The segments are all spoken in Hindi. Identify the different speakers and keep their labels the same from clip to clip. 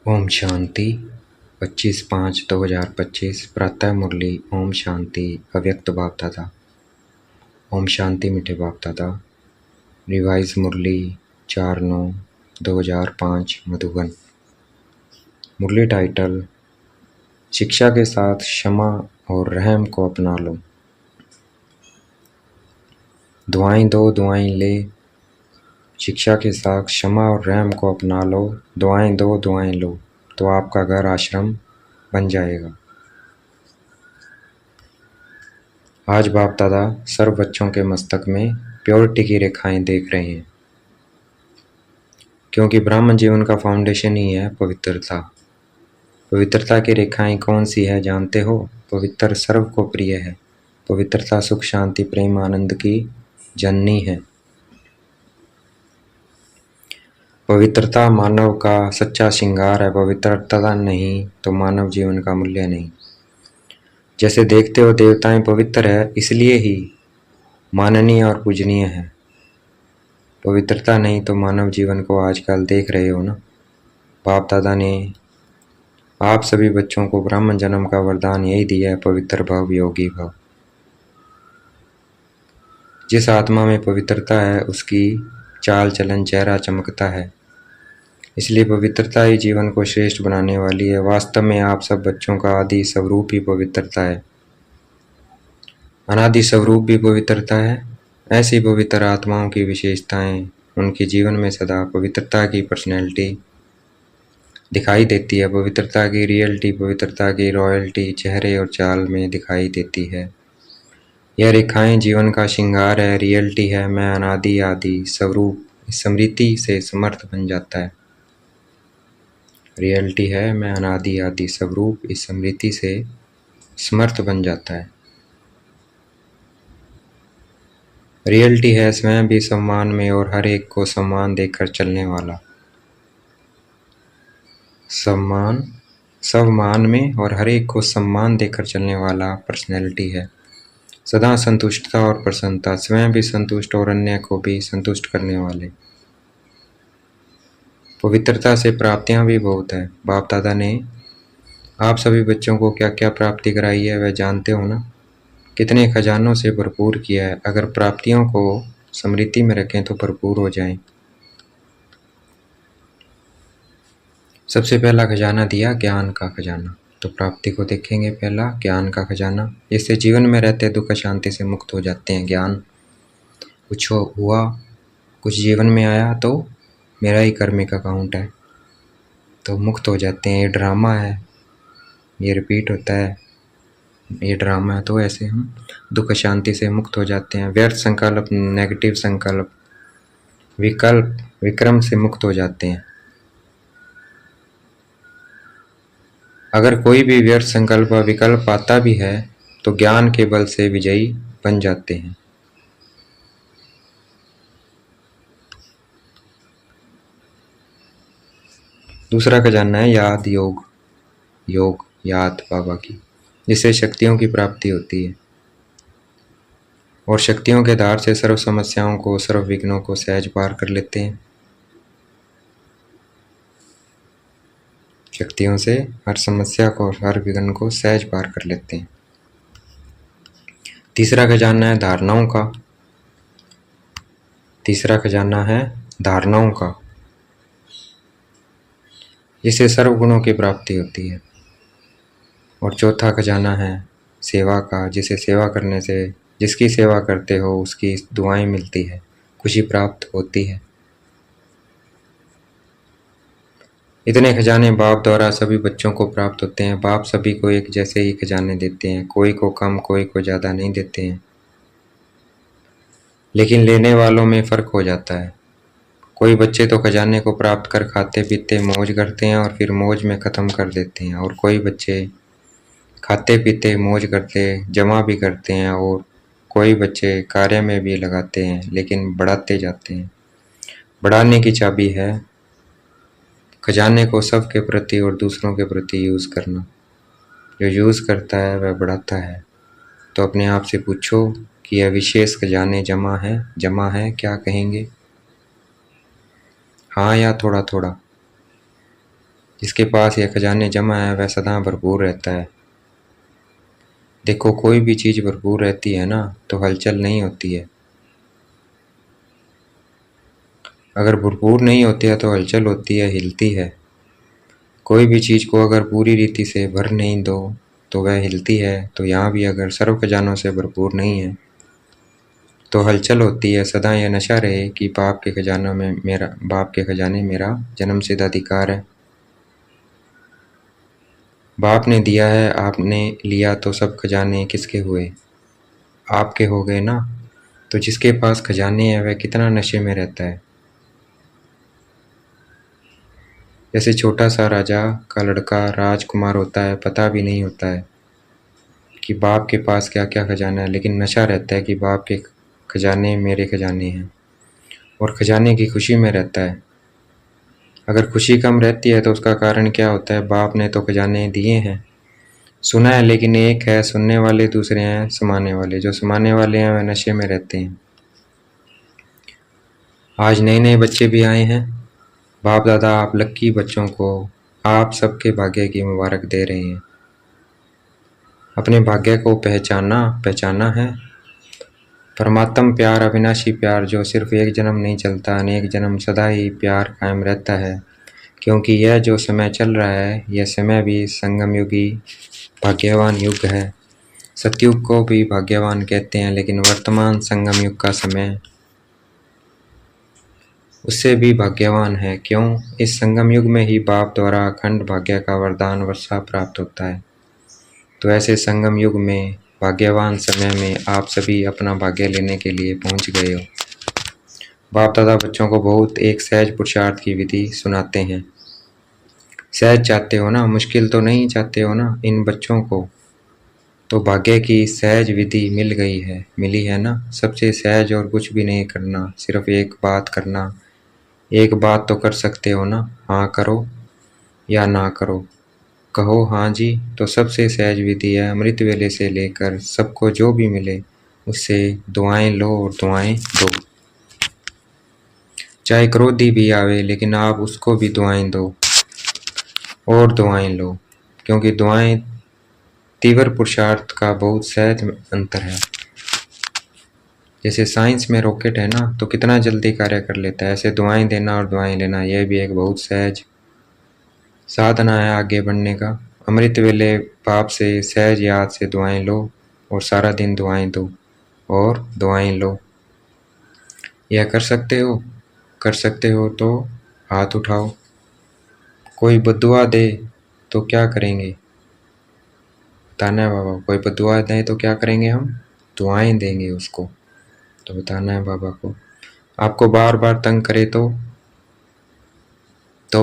Speaker 1: ओम शांति 25/5/2025 प्रातः मुरली। ओम शांति अव्यक्त बाप दादा। ओम शांति मीठे बाप दादा। रिवाइज मुरली 4/9/2005 मधुबन। मुरली टाइटल शिक्षा के साथ क्षमा और रहम को अपना लो। दुआएं दो दुआएं ले, शिक्षा के साथ क्षमा और रहम को अपना लो। दुआएं दो दुआएं लो, तो आपका घर आश्रम बन जाएगा। आज बाप दादा सर्व बच्चों के मस्तक में प्योरिटी की रेखाएं देख रहे हैं, क्योंकि ब्राह्मण जीवन का फाउंडेशन ही है पवित्रता। पवित्रता की रेखाएं कौन सी है जानते हो? पवित्र सर्व को प्रिय है। पवित्रता सुख शांति प्रेम आनंद की जननी है। पवित्रता मानव का सच्चा श्रृंगार है। पवित्रता नहीं तो मानव जीवन का मूल्य नहीं। जैसे देखते हो देवताएं पवित्र है, इसलिए ही माननीय और पूजनीय है। पवित्रता नहीं तो मानव जीवन को आजकल देख रहे हो ना। बाप दादा ने आप सभी बच्चों को ब्राह्मण जन्म का वरदान यही दिया है, पवित्र भव योगी भव। जिस आत्मा में पवित्रता है उसकी चाल चलन चेहरा चमकता है। इसलिए पवित्रता ही जीवन को श्रेष्ठ बनाने वाली है। वास्तव में आप सब बच्चों का आदि स्वरूप ही पवित्रता है, अनादि स्वरूप भी पवित्रता है। ऐसी पवित्र आत्माओं की विशेषताएं उनके जीवन में सदा पवित्रता की पर्सनैलिटी दिखाई देती है। पवित्रता की रियलिटी, पवित्रता की रॉयल्टी चेहरे और चाल में दिखाई देती है। यह रेखाएं जीवन का श्रृंगार है, रियलिटी है। मैं अनादि आदि स्वरूप इस स्मृति से समर्थ बन जाता है। रियलिटी है, मैं अनादि आदि स्वरूप इस स्मृति से समर्थ बन जाता है। रियलिटी है, स्वयं भी सम्मान में और हर एक को सम्मान देकर चलने वाला। सम्मान में और हर एक को सम्मान देकर चलने वाला पर्सनैलिटी है। सदा संतुष्टता और प्रसन्नता, स्वयं भी संतुष्ट और अन्य को भी संतुष्ट करने वाले। पवित्रता से प्राप्तियां भी बहुत है। बाप दादा ने आप सभी बच्चों को क्या क्या प्राप्ति कराई है वह जानते हो ना। कितने खजानों से भरपूर किया है। अगर प्राप्तियों को स्मृति में रखें तो भरपूर हो जाएं। सबसे पहला खजाना दिया ज्ञान का खजाना, तो प्राप्ति को देखेंगे। पहला ज्ञान का खजाना, इससे जीवन में रहते दुख शांति से मुक्त हो जाते हैं। ज्ञान, कुछ हुआ, कुछ जीवन में आया तो मेरा ही कर्मिक अकाउंट है, तो मुक्त हो जाते हैं। ये ड्रामा है, ये रिपीट होता है, ये ड्रामा है, तो ऐसे हम दुख शांति से मुक्त हो जाते हैं। व्यर्थ संकल्प, नेगेटिव संकल्प, विकल्प विक्रम से मुक्त हो जाते हैं। अगर कोई भी व्यर्थ संकल्प व विकल्प आता भी है तो ज्ञान के बल से विजयी बन जाते हैं। दूसरा खजाना है याद योग। योग याद बाबा की, जिससे शक्तियों की प्राप्ति होती है और शक्तियों के आधार से सर्व समस्याओं को, सर्व विघ्नों को सहज पार कर लेते हैं। शक्तियों से हर समस्या को, हर विघ्न को सहज पार कर लेते हैं। तीसरा खजाना है धारणाओं का। तीसरा खजाना है धारणाओं का, जिससे सर्व गुणों की प्राप्ति होती है। और चौथा खजाना है सेवा का, जिसे सेवा करने से, जिसकी सेवा करते हो उसकी दुआएं मिलती है, खुशी प्राप्त होती है। इतने खजाने बाप द्वारा सभी बच्चों को प्राप्त होते हैं। बाप सभी को एक जैसे ही खजाने देते हैं, कोई को कम कोई को ज़्यादा नहीं देते हैं, लेकिन लेने वालों में फ़र्क हो जाता है। कोई बच्चे तो खजाने को प्राप्त कर खाते पीते मौज करते हैं और फिर मौज में ख़त्म कर देते हैं, और कोई बच्चे खाते पीते मौज करते जमा भी करते हैं, और कोई बच्चे कार्य में भी लगाते हैं लेकिन बढ़ाते जाते हैं। बढ़ाने की चाबी है खजाने को सबके प्रति और दूसरों के प्रति यूज़ करना। जो यूज़ करता है वह बढ़ाता है। तो अपने आप से पूछो कि यह विशेष खजाने जमा है क्या कहेंगे? हाँ या थोड़ा थोड़ा? जिसके पास ये खजाने जमा है वह सदा भरपूर रहता है। देखो कोई भी चीज़ भरपूर रहती है ना तो हलचल नहीं होती है, अगर भरपूर नहीं होती है तो हलचल होती है, हिलती है। कोई भी चीज़ को अगर पूरी रीति से भर नहीं दो तो वह हिलती है, तो यहाँ भी अगर सर्व खजानों से भरपूर नहीं है तो हलचल होती है। सदा यह नशा रहे कि बाप के खजाने मेरा जन्मसिद्ध अधिकार है। बाप ने दिया है, आपने लिया, तो सब खजाने किसके हुए? आपके हो गए ना। तो जिसके पास खजाने हैं वह कितना नशे में रहता है। जैसे छोटा सा राजा का लड़का राजकुमार होता है, पता भी नहीं होता है कि बाप के पास क्या क्या खजाना है, लेकिन नशा रहता है कि बाप के खजाने मेरे खजाने हैं, और खजाने की खुशी में रहता है। अगर खुशी कम रहती है तो उसका कारण क्या होता है? बाप ने तो खजाने दिए हैं, सुना है, लेकिन एक है सुनने वाले, दूसरे हैं समाने वाले। जो समाने वाले हैं वह नशे में रहते हैं। आज नए नए बच्चे भी आए हैं। बाप दादा आप लक्की बच्चों को आप सबके भाग्य की मुबारक दे रहे हैं। अपने भाग्य को पहचाना है। परमात्म प्यार, अविनाशी प्यार, जो सिर्फ एक जन्म नहीं चलता, अनेक जन्म सदा ही प्यार कायम रहता है। क्योंकि यह जो समय चल रहा है यह समय भी संगम युगी भाग्यवान युग है। सतयुग को भी भाग्यवान कहते हैं, लेकिन वर्तमान संगम युग का समय उससे भी भाग्यवान है। क्यों? इस संगम युग में ही बाप द्वारा अखंड भाग्य का वरदान वर्षा प्राप्त होता है। तो ऐसे संगम युग में भाग्यवान समय में आप सभी अपना भाग्य लेने के लिए पहुंच गए हो। बाप दादा बच्चों को बहुत एक सहज पुरुषार्थ की विधि सुनाते हैं। सहज चाहते हो ना, मुश्किल तो नहीं चाहते हो ना। इन बच्चों को तो भाग्य की सहज विधि मिली है ना। सबसे सहज और कुछ भी नहीं करना, सिर्फ एक बात करना। एक बात तो कर सकते हो ना, हाँ करो या ना करो। कहो हाँ जी तो सबसे सहज विधि है। अमृत वेले से लेकर सबको जो भी मिले उससे दुआएं लो और दुआएं दो। चाहे क्रोधी भी आवे लेकिन आप उसको भी दुआएं दो और दुआएं लो, क्योंकि दुआएं तीव्र पुरुषार्थ का बहुत सहज अंतर है। जैसे साइंस में रॉकेट है ना तो कितना जल्दी कार्य कर लेता है, ऐसे दुआएं देना और दुआएं लेना यह भी एक बहुत सहज साधना है आगे बढ़ने का। अमृत वेले बाप से सहज याद से दुआएं लो और सारा दिन दुआएं दो और दुआएं लो। यह कर सकते हो तो हाथ उठाओ। कोई बद्दुआ दे तो क्या करेंगे? बताना है बाबा। कोई बद्दुआ दे तो क्या करेंगे? हम दुआएं देंगे उसको। तो बताना है बाबा को। आपको बार बार तंग करे तो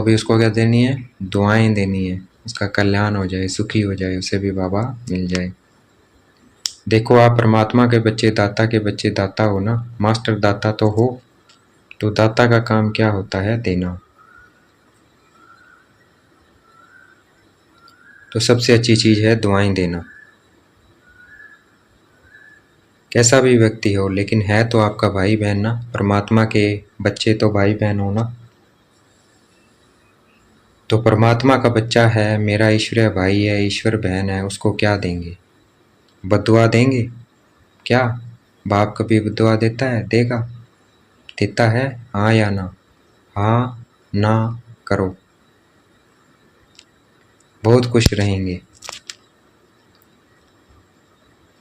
Speaker 1: भी उसको क्या देनी है? दुआएं देनी है। उसका कल्याण हो जाए, सुखी हो जाए, उसे भी बाबा मिल जाए। देखो आप परमात्मा के बच्चे, दाता के बच्चे दाता हो ना, मास्टर दाता तो हो। तो दाता का काम क्या होता है? देना। तो सबसे अच्छी चीज है दुआएं देना। कैसा भी व्यक्ति हो, लेकिन है तो आपका भाई बहन ना। परमात्मा के बच्चे तो भाई बहन हो ना। तो परमात्मा का बच्चा है, मेरा ईश्वर भाई है, ईश्वर बहन है, उसको क्या देंगे? बद्दुआ देंगे क्या? बाप कभी बद्दुआ देता है? देता है? हाँ या ना? हाँ ना करो, बहुत खुश रहेंगे।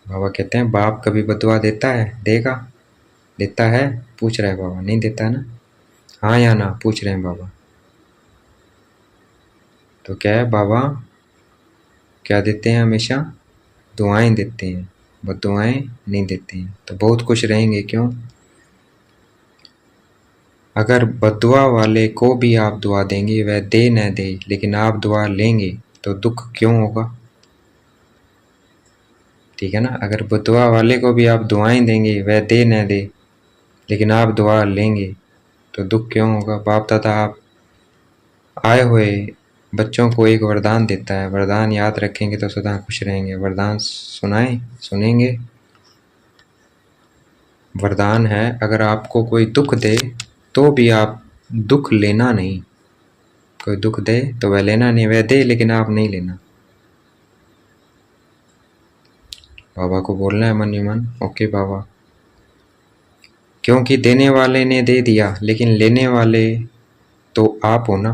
Speaker 1: बाबा कहते हैं बाप कभी बद्दुआ देता है? देता है? पूछ रहे हैं बाबा। नहीं देता है ना? हाँ या ना पूछ रहे हैं बाबा। तो क्या है बाबा क्या देते हैं? हमेशा दुआएं देते हैं, बद्दुआएं नहीं देते हैं। तो बहुत खुश रहेंगे। क्यों? अगर बद्दुआ वाले को भी आप दुआ देंगे, वह दे न दे, लेकिन आप दुआ लेंगे तो दुख क्यों होगा? ठीक है ना। अगर बद्दुआ वाले को भी आप दुआएं देंगे, वह दे न दे, लेकिन आप दुआ लेंगे तो दुख क्यों होगा? बाप दादा आप आए हुए बच्चों को एक वरदान देता है। वरदान याद रखेंगे तो सदा खुश रहेंगे। वरदान सुनेंगे। वरदान है, अगर आपको कोई दुख दे तो भी आप दुख लेना नहीं, कोई दुख दे तो वह लेना नहीं, वह दे लेकिन आप नहीं लेना। बाबा को बोलना है मन ही मन, ओके बाबा, क्योंकि देने वाले ने दे दिया लेकिन लेने वाले तो आप हो ना।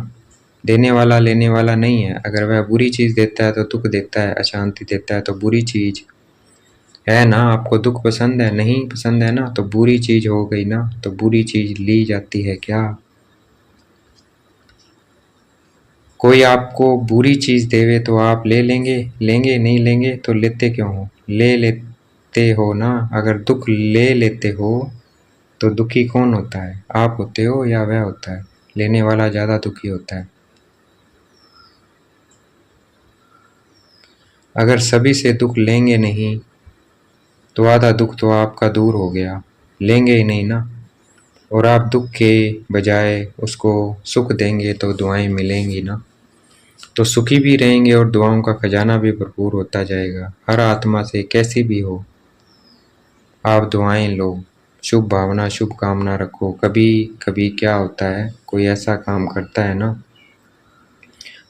Speaker 1: देने वाला लेने वाला नहीं है। अगर वह बुरी चीज़ देता है तो दुख देता है, अशांति देता है तो बुरी चीज़ है ना। आपको दुख पसंद है, नहीं पसंद है ना, तो बुरी चीज़ हो गई ना। तो बुरी चीज़ ली जाती है क्या? कोई आपको बुरी चीज़ देवे तो आप ले लेंगे, लेंगे नहीं लेंगे तो लेते क्यों हो? ले लेते हो ना। अगर दुख ले लेते हो तो दुखी कौन होता है? आप होते हो या वह होता है? लेने वाला ज़्यादा दुखी होता है। अगर सभी से दुख लेंगे नहीं तो आधा दुख तो आपका दूर हो गया। लेंगे ही नहीं ना। और आप दुख के बजाय उसको सुख देंगे तो दुआएं मिलेंगी ना। तो सुखी भी रहेंगे और दुआओं का खजाना भी भरपूर होता जाएगा। हर आत्मा से कैसी भी हो आप दुआएं लो, शुभ भावना शुभ कामना रखो। कभी कभी क्या होता है, कोई ऐसा काम करता है ना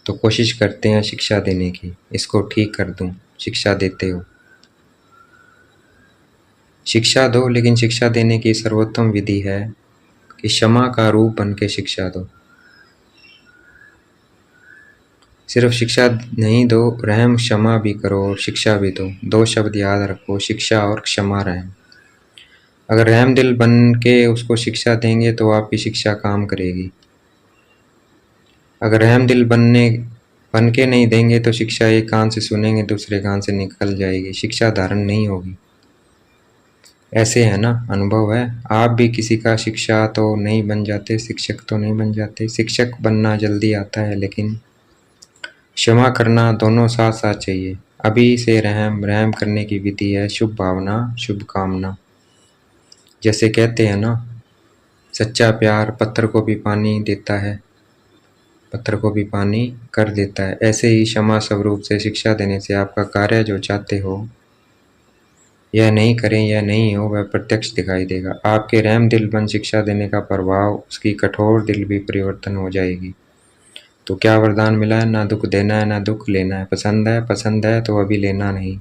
Speaker 1: तो कोशिश करते हैं शिक्षा देने की, इसको ठीक कर दूं। शिक्षा देते हो, शिक्षा दो, लेकिन शिक्षा देने की सर्वोत्तम विधि है कि क्षमा का रूप बन के शिक्षा दो। सिर्फ शिक्षा नहीं दो, रहम क्षमा भी करो और शिक्षा भी दो। दो शब्द याद रखो, शिक्षा और क्षमा, रहम। अगर रहम दिल बन के उसको शिक्षा देंगे तो आपकी शिक्षा काम करेगी। अगर रहम दिल बन के नहीं देंगे तो शिक्षा एक कान से सुनेंगे दूसरे कान से निकल जाएगी, शिक्षा धारण नहीं होगी। ऐसे है ना, अनुभव है। आप भी किसी का शिक्षा तो नहीं बन जाते, शिक्षक तो नहीं बन जाते। शिक्षक बनना जल्दी आता है लेकिन क्षमा करना दोनों साथ साथ चाहिए। अभी से रहम करने की विधि है शुभ भावना शुभ कामना। जैसे कहते हैं ना, सच्चा प्यार पत्थर को भी पानी देता है, पत्थर को भी पानी कर देता है। ऐसे ही क्षमा स्वरूप से शिक्षा देने से आपका कार्य जो चाहते हो यह नहीं करें या नहीं हो, वह प्रत्यक्ष दिखाई देगा। आपके रहम दिल बन शिक्षा देने का प्रभाव उसकी कठोर दिल भी परिवर्तन हो जाएगी। तो क्या वरदान मिला है? ना दुख देना है ना दुख लेना है। पसंद है तो अभी लेना नहीं।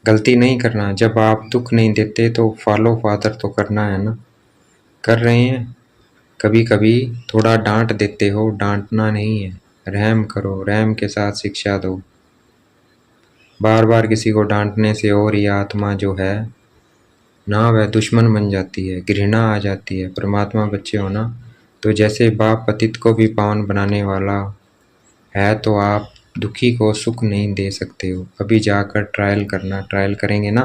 Speaker 1: गलती नहीं करना, जब आप दुख नहीं देते तो फॉलो फादर तो करना है ना। कर रहे हैं, कभी कभी थोड़ा डांट देते हो, डांटना नहीं है। रहम करो, रहम के साथ शिक्षा दो। बार बार किसी को डांटने से और ये आत्मा जो है ना वह दुश्मन बन जाती है, घृणा आ जाती है। परमात्मा बच्चे हो ना, तो जैसे बाप पतित को भी पावन बनाने वाला है तो आप दुखी को सुख नहीं दे सकते हो। अभी जाकर ट्रायल करना, ट्रायल करेंगे ना।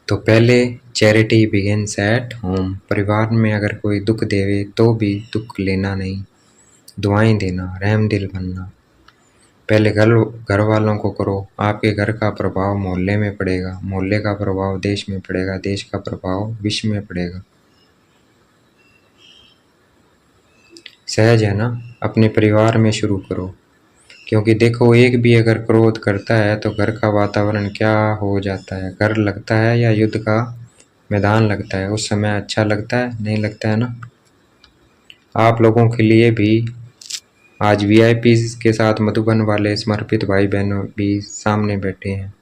Speaker 1: तो पहले चैरिटी बिगिंस एट होम। परिवार में अगर कोई दुख देवे तो भी दुख लेना नहीं, दुआएं देना, रहम दिल बनना। पहले घर वालों को करो, आपके घर का प्रभाव मोहल्ले में पड़ेगा, मोहल्ले का प्रभाव देश में पड़ेगा, देश का प्रभाव विश्व में पड़ेगा। सहज है ना। अपने परिवार में शुरू करो, क्योंकि देखो एक भी अगर क्रोध करता है तो घर का वातावरण क्या हो जाता है। घर लगता है या युद्ध का मैदान लगता है, उस समय अच्छा लगता है? नहीं लगता है ना। आप लोगों के लिए भी आज वीआईपी के साथ मधुबन वाले समर्पित भाई बहनों भी सामने बैठे हैं।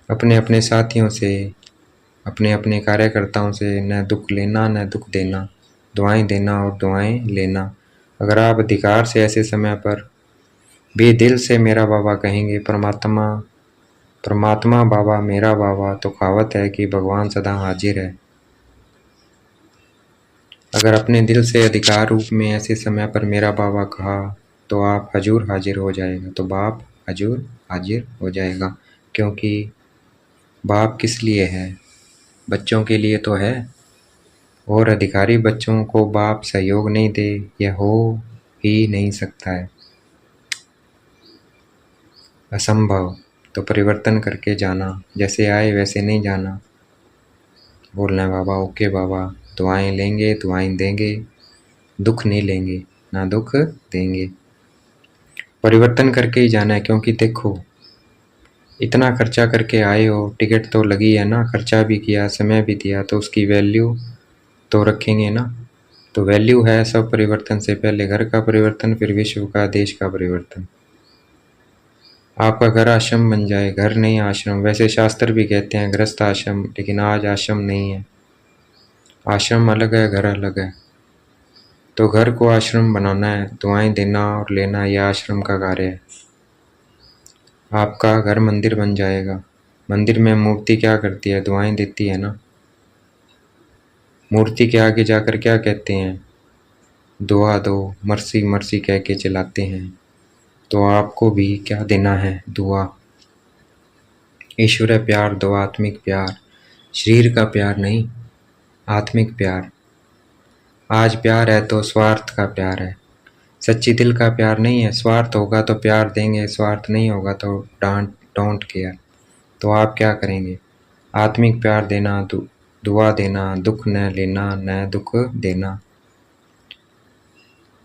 Speaker 1: अपने अपने साथियों से, अपने अपने कार्यकर्ताओं से न दुख लेना न दुख देना, दुआएं देना और दुआएं लेना। अगर आप अधिकार से ऐसे समय पर भी दिल से मेरा बाबा कहेंगे, परमात्मा परमात्मा बाबा मेरा बाबा, तो कहावत है कि भगवान सदा हाजिर है। अगर अपने दिल से अधिकार रूप में ऐसे समय पर मेरा बाबा कहा तो आप हजूर हाजिर हो जाएगा, तो बाप हजूर हाजिर हो जाएगा। क्योंकि बाप किस लिए है? बच्चों के लिए तो है। और अधिकारी बच्चों को बाप सहयोग नहीं दे, यह हो ही नहीं सकता है, असंभव। तो परिवर्तन करके जाना, जैसे आए वैसे नहीं जाना। बोलना है बाबा ओके बाबा, दुआएं लेंगे दुआएं देंगे, दुख नहीं लेंगे ना दुख देंगे। परिवर्तन करके ही जाना है, क्योंकि देखो इतना खर्चा करके आए हो, टिकट तो लगी है ना, खर्चा भी किया, समय भी दिया, तो उसकी वैल्यू तो रखेंगे ना। तो वैल्यू है सब परिवर्तन से पहले घर का परिवर्तन, फिर विश्व का, देश का परिवर्तन। आपका घर आश्रम बन जाए, घर नहीं आश्रम। वैसे शास्त्र भी कहते हैं गृहस्थ आश्रम, लेकिन आज आश्रम नहीं है। आश्रम अलग है, घर अलग है। तो घर को आश्रम बनाना है, दुआएं देना और लेना, यह आश्रम का कार्य है। आपका घर मंदिर बन जाएगा। मंदिर में मूर्ति क्या करती है? दुआएं देती है ना। मूर्ति के आगे जाकर क्या कहते हैं? दुआ दो, मर्सी मर्सी कह के चिल्लाते हैं। तो आपको भी क्या देना है? दुआ। ईश्वर प्यार दो, आत्मिक प्यार, शरीर का प्यार नहीं, आत्मिक प्यार। आज प्यार है तो स्वार्थ का प्यार है, सच्ची दिल का प्यार नहीं है। स्वार्थ होगा तो प्यार देंगे, स्वार्थ नहीं होगा तो डोंट केयर। तो आप क्या करेंगे? आत्मिक प्यार देना, दुआ देना, दुख न लेना, न दुख देना।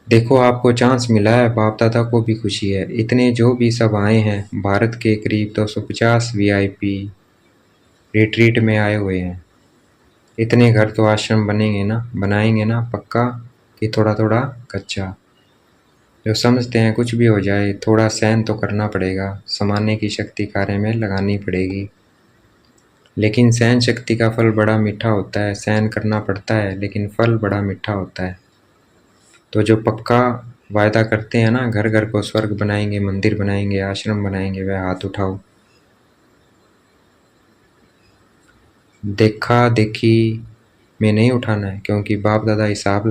Speaker 1: देखो आपको चांस मिला है, बाप दादा को भी खुशी है। इतने जो भी सब आए हैं, भारत के करीब 250 वीआईपी रिट्रीट में आए हुए हैं। इतने घर तो आश्रम बनेंगे ना, बनाएंगे ना पक्का, कि थोड़ा थोड़ा कच्चा। जो समझते हैं कुछ भी हो जाए, थोड़ा सहन तो करना पड़ेगा, समाने की शक्ति कार्य में लगानी पड़ेगी। लेकिन सहन शक्ति का फल बड़ा मीठा होता है। सहन करना पड़ता है लेकिन फल बड़ा मीठा होता है। तो जो पक्का वायदा करते हैं ना, घर घर को स्वर्ग बनाएंगे, मंदिर बनाएंगे, आश्रम बनाएंगे, वह हाथ उठाओ। देखा देखी में नहीं उठाना है, क्योंकि बाप दादा हिसाब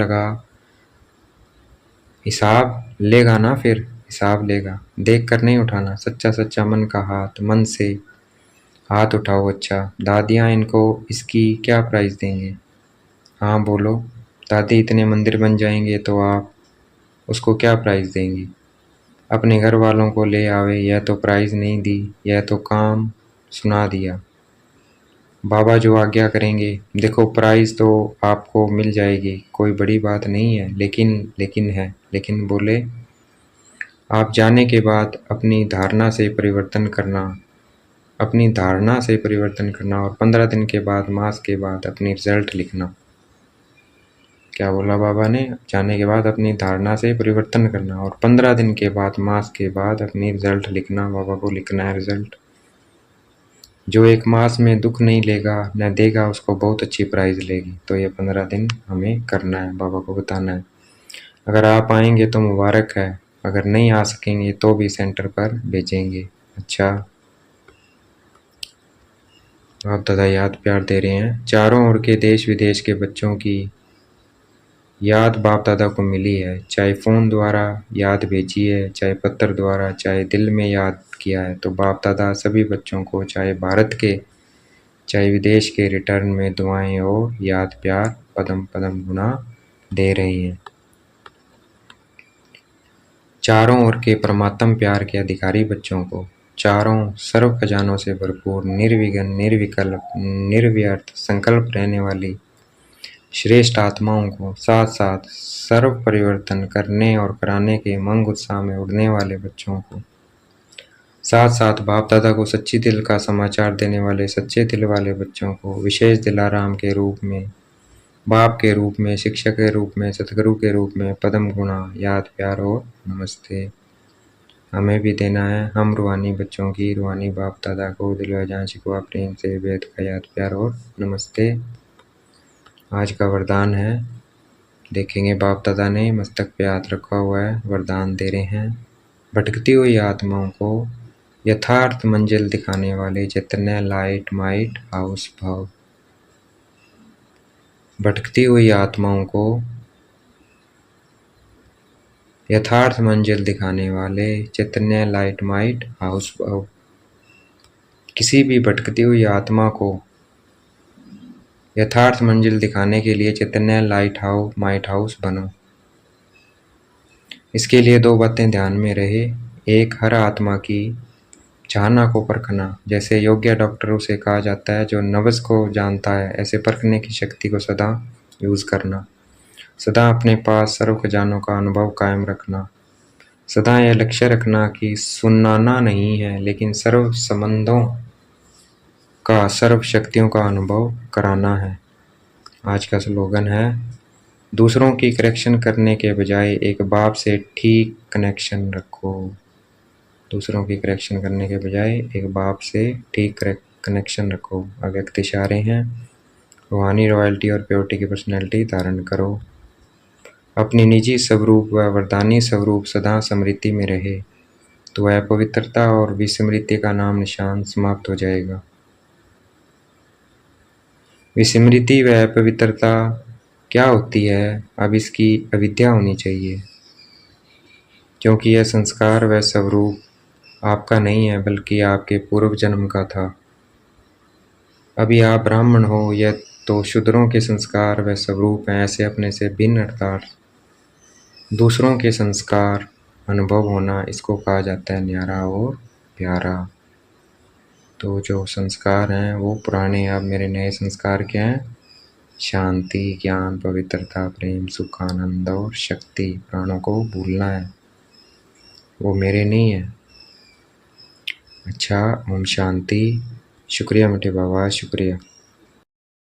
Speaker 1: लेगा ना, फिर हिसाब लेगा। देख कर नहीं उठाना, सच्चा सच्चा मन का हाथ, मन से हाथ उठाओ। अच्छा दादियाँ, इनको इसकी क्या प्राइस देंगे? हाँ बोलो। दादी, इतने मंदिर बन जाएंगे तो आप उसको क्या प्राइस देंगी? अपने घर वालों को ले आवे, यह तो प्राइस नहीं दी, यह तो काम सुना दिया। बाबा जो आज्ञा करेंगे। देखो प्राइस तो आपको मिल जाएगी, कोई बड़ी बात नहीं है, लेकिन बोले आप जाने के बाद अपनी धारणा से परिवर्तन करना, और 15 दिन के बाद, मास के बाद अपनी रिजल्ट लिखना। क्या बोला बाबा ने? जाने के बाद अपनी धारणा से परिवर्तन करना और 15 दिन के बाद, मास के बाद अपनी रिजल्ट लिखना। बाबा को लिखना है रिजल्ट। जो एक मास में दुख नहीं लेगा न देगा, उसको बहुत अच्छी प्राइज लेगी। तो ये 15 दिन हमें करना है, बाबा को बताना है। अगर आप आएंगे तो मुबारक है, अगर नहीं आ सकेंगे तो भी सेंटर पर भेजेंगे। अच्छा आप दादा याद प्यार दे रहे हैं। चारों ओर के देश विदेश के बच्चों की याद बाप दादा को मिली है, चाहे फ़ोन द्वारा याद भेजी है, चाहे पत्र द्वारा, चाहे दिल में याद किया है। तो बाप दादा सभी बच्चों को, चाहे भारत के चाहे विदेश के, रिटर्न में दुआएं और याद प्यार पदम पदम गुना दे रही हैं। चारों ओर के परमात्म प्यार के अधिकारी बच्चों को, चारों सर्व खजानों से भरपूर, निर्विघ्न, निर्विकल्प, निर्व्यर्थ संकल्प रहने वाली श्रेष्ठ आत्माओं को, साथ साथ सर्व परिवर्तन करने और कराने के मंग उत्साह में उड़ने वाले बच्चों को, साथ साथ बाप दादा को सच्ची दिल का समाचार देने वाले सच्चे दिल वाले बच्चों को, विशेष दिलाराम के रूप में, बाप के रूप में, शिक्षक के रूप में, सतगुरु के रूप में पदम गुणा याद प्यार और नमस्ते हमें भी देना है। हम रूहानी बच्चों की, रूहानी बाप दादा को दिल व जान शिकवा प्रेम से वेद का याद प्यार और नमस्ते। आज का वरदान है, देखेंगे बाप दादा ने मस्तक पे हाथ रखा हुआ है, वरदान दे रहे हैं। भटकती हुई आत्माओं को यथार्थ मंजिल दिखाने वाले चैतन्य लाइट माइट हाउस भाव। भटकती हुई आत्माओं को यथार्थ मंजिल दिखाने वाले चैतन्य लाइट माइट हाउस भाव। किसी भी भटकती हुई आत्मा को यथार्थ मंजिल दिखाने के लिए चैतन्य माइट हाउस बनो। इसके लिए दो बातें ध्यान में रहे। एक, हर आत्मा की चाहना को परखना, जैसे योग्य डॉक्टरों से कहा जाता है, जो नब्ज को जानता है, ऐसे परखने की शक्ति को सदा यूज़ करना। सदा अपने पास सर्व खजानों का अनुभव कायम रखना। सदा यह लक्ष्य रखना कि सुनाना नहीं है, लेकिन सर्व संबंधों का, सर्व शक्तियों का अनुभव कराना है। आज का स्लोगन है, दूसरों की करेक्शन करने के बजाय एक बाप से ठीक कनेक्शन रखो। दूसरों की करेक्शन करने के बजाय एक बाप से ठीक कनेक्शन रखो। अव्यक्त इशारे हैं। रूहानी रॉयल्टी और प्योरिटी की पर्सनैलिटी धारण करो। अपनी निजी स्वरूप व वरदानी स्वरूप सदा स्मृति में रहे तो अपवित्रता और विस्मृति का नाम निशान समाप्त हो जाएगा। विस्मृति व अपवित्रता क्या होती है? अब इसकी अविद्या होनी चाहिए, क्योंकि यह संस्कार व स्वरूप आपका नहीं है बल्कि आपके पूर्व जन्म का था। अभी आप ब्राह्मण हो, यह तो शूद्रों के संस्कार व स्वरूप हैं। ऐसे अपने से भिन्न अर्थात दूसरों के संस्कार अनुभव होना, इसको कहा जाता है न्यारा और प्यारा। तो जो संस्कार हैं वो पुराने, अब मेरे नए संस्कार क्या हैं? शांति, ज्ञान, पवित्रता, प्रेम, सुख, आनंद और शक्ति। प्राणों को भूलना है, वो मेरे नहीं है। अच्छा, ओम शांति। शुक्रिया मीठे बाबा, शुक्रिया।